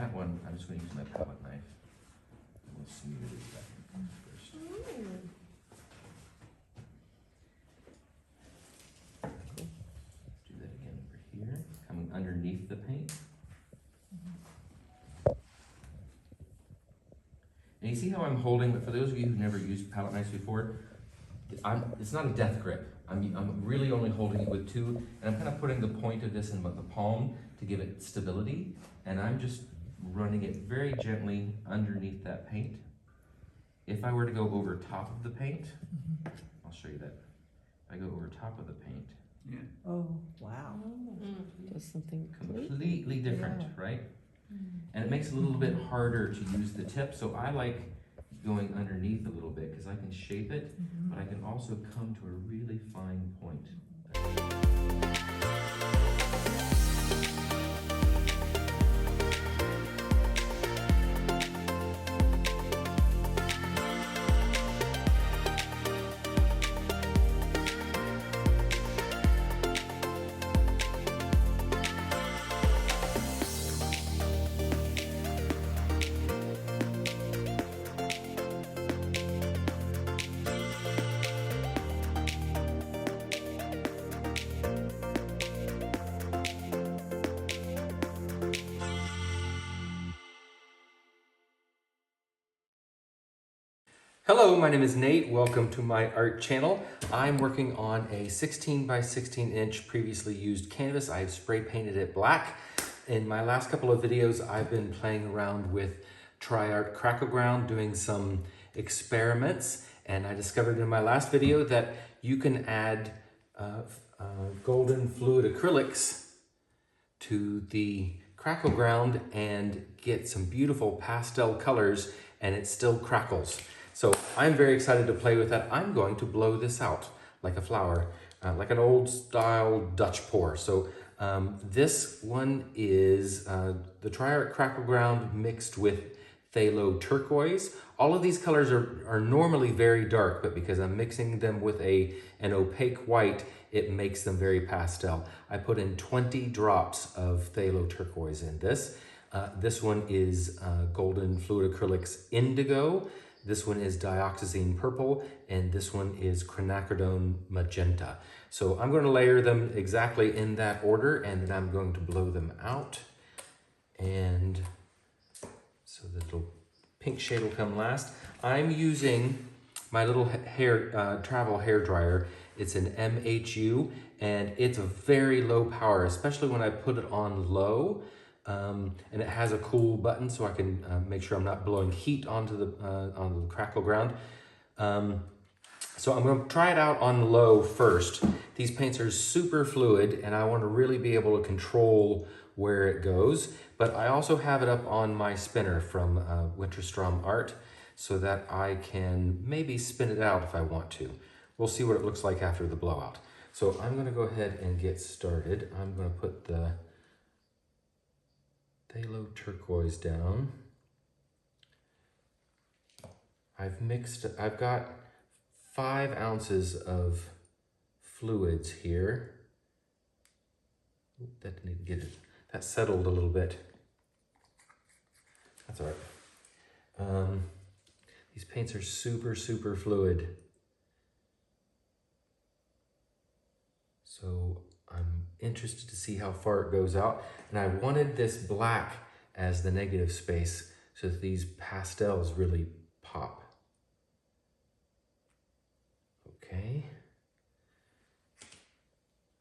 that one, I'm just going to use my palette knife. We'll smooth that first. Do that again over here, coming underneath the paint. And you see how I'm holding, but for those of you who've never used palette knives before, it's not a death grip. I'm really only holding it with two, and I'm kind of putting the point of this in the palm to give it stability, and I'm just running it very gently underneath that paint. If I were to go over top of the paint, I'll show you that. If I go over top of the paint, Yeah. Oh, wow. Does something completely different, right? And it makes it a little bit harder to use the tip, so I like going underneath a little bit because I can shape it, but I can also come to a really fine point. Hello, my name is Nate. Welcome to my art channel. I'm working on a 16 by 16 inch previously used canvas. I've spray painted it black. In my last couple of videos, I've been playing around with Tri-Art Crackle Ground, doing some experiments. And I discovered in my last video that you can add golden fluid acrylics to the Crackle Ground and get some beautiful pastel colors, and it still crackles. So I'm very excited to play with that. I'm going to blow this out like a flower, like an old style Dutch pour. So this one is the Tri-Art Crackle Ground mixed with phthalo turquoise. All of these colors are normally very dark, but because I'm mixing them with an opaque white, it makes them very pastel. I put in 20 drops of phthalo turquoise in this. This one is golden fluid acrylics indigo. This one is dioxazine purple, and this one is quinacridone magenta. So I'm going to layer them exactly in that order, and then I'm going to blow them out. And so the little pink shade will come last. I'm using my little travel hair dryer. It's an MHU, and it's a very low power, especially when I put it on low. And it has a cool button so I can make sure I'm not blowing heat onto the Crackle Ground. So I'm going to try it out on low first. These paints are super fluid, and I want to really be able to control where it goes. But I also have it up on my spinner from Winterstrom Art so that I can maybe spin it out if I want to. We'll see what it looks like after the blowout. So I'm going to go ahead and get started. I'm going to put the phthalo turquoise down. I've got 5 ounces of fluids here. That didn't get it. That settled a little bit. That's all right. These paints are super, super fluid. So I'm interested to see how far it goes out. And I wanted this black as the negative space so that these pastels really pop. Okay.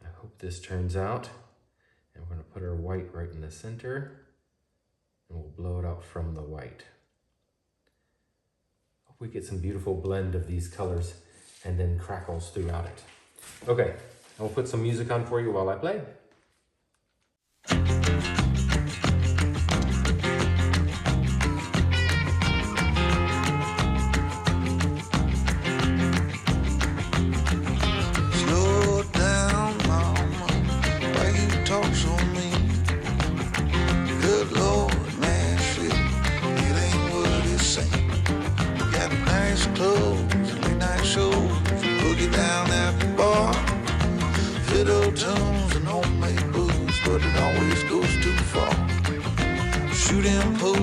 I hope this turns out. And we're going to put our white right in the center. And we'll blow it out from the white. Hope we get some beautiful blend of these colors and then crackles throughout it. Okay. I'll put some music on for you while I play. Slow down, mama, why you talk so mean? Good Lord, Nashville, it ain't what it seems. Got nice clothes, late night shows, boogie down at the bar. Fiddle tunes and old shooting pool,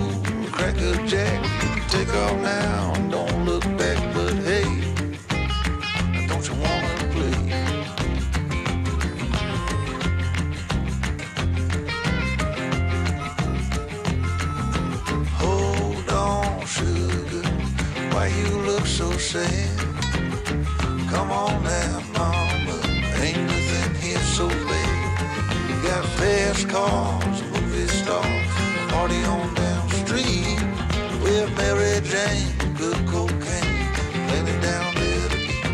crack a jack, take off now, don't look back, but hey, don't you wanna play? Hold on, sugar, why you look so sad? Come on now, mama, ain't nothing here so bad. You got fast cars, movie stars, party on down the street with Mary Jane, good cocaine, laying down there to eat.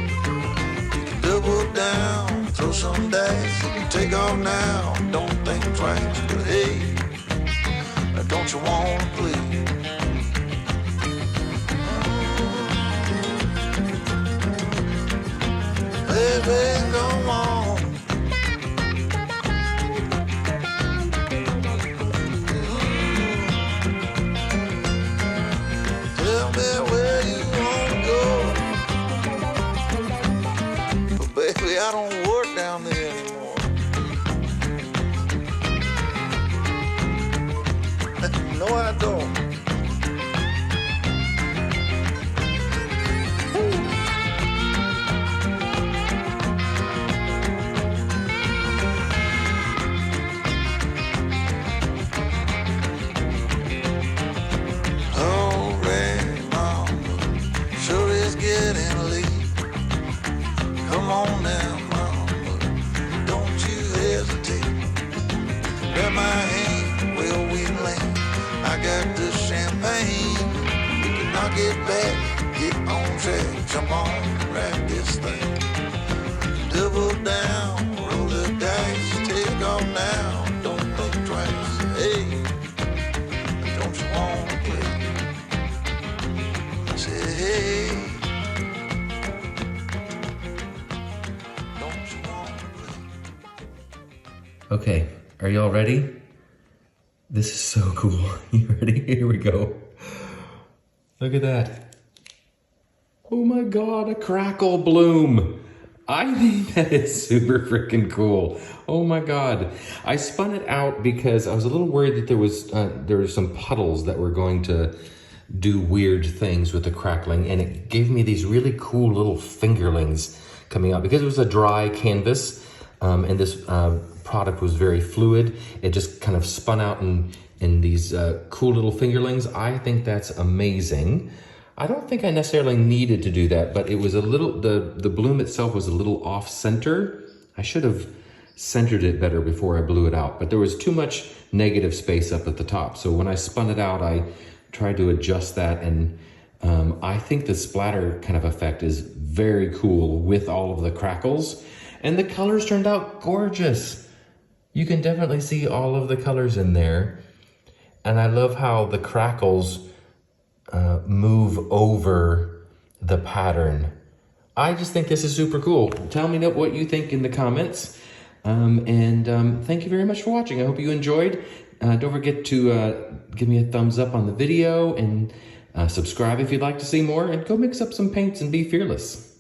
You can double down, throw some dice, you can take off now, don't think twice, but hey, don't you wanna play? Baby, come on. Tell me where you wanna go. But baby, I don't work down there anymore. No, I don't. Come on now, mama, don't you hesitate. Grab my hand, well we land. I got the champagne. We can knock it back, get on track, jump on, ride this thing. Double down, roll the dice, take off now, don't think twice. Hey, don't you wanna play? Say hey. Okay, are y'all ready? This is so cool. You ready? Here we go. Look at that. Oh my God, a crackle bloom. I think that is super freaking cool. Oh my God. I spun it out because I was a little worried that there were some puddles that were going to do weird things with the crackling, and it gave me these really cool little fingerlings coming out because it was a dry canvas, and this product was very fluid. It just kind of spun out in these cool little fingerlings. I think that's amazing. I don't think I necessarily needed to do that, but it was a little, the bloom itself was a little off center. I should have centered it better before I blew it out, but there was too much negative space up at the top. So when I spun it out, I tried to adjust that, and I think the splatter kind of effect is very cool with all of the crackles, and the colors turned out gorgeous. You can definitely see all of the colors in there, and I love how the crackles move over the pattern. I just think this is super cool. Tell me what you think in the comments, and thank you very much for watching. I hope you enjoyed. Don't forget to give me a thumbs up on the video, and subscribe if you'd like to see more, and go mix up some paints and be fearless.